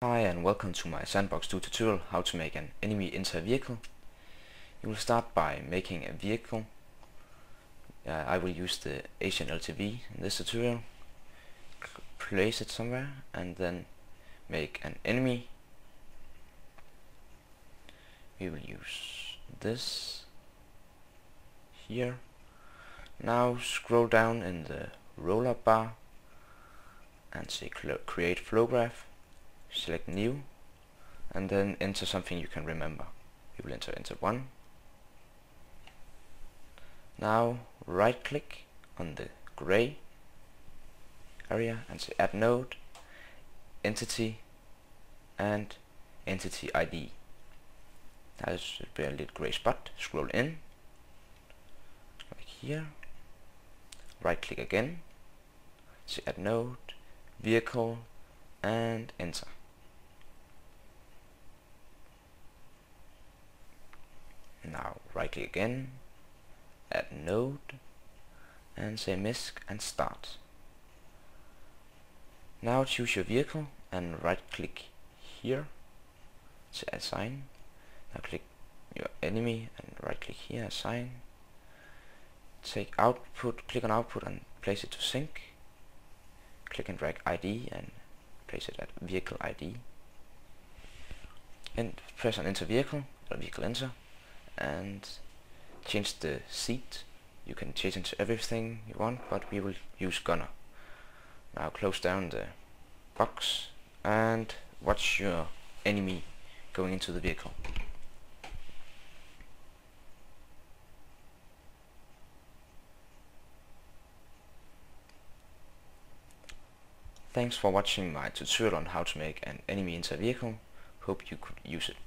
Hi and welcome to my Sandbox 2 tutorial how to make an enemy into a vehicle. You will start by making a vehicle. I will use the Asian LTV in this tutorial. Place it somewhere and then make an enemy. We will use this here. Now scroll down in the roller bar and say create flow graph. Select new and then enter something you can remember. You will enter 1. Now right click on the gray area and say add node, entity and entity ID. There should be a little gray spot. Scroll in like here, right click again, say add node, vehicle and enter. Now right click again, add node and say misc and start. Now choose your vehicle and right click here, say assign. Now click your enemy and right click here, assign. Take output, click on output and place it to sync. Click and drag ID and place it at vehicle ID. And press on enter vehicle or vehicle enter and change the seat. You can change into everything you want, but we will use gunner. Now close down the box and watch your enemy going into the vehicle. Thanks for watching my tutorial on how to make an enemy into a vehicle. Hope you could use it.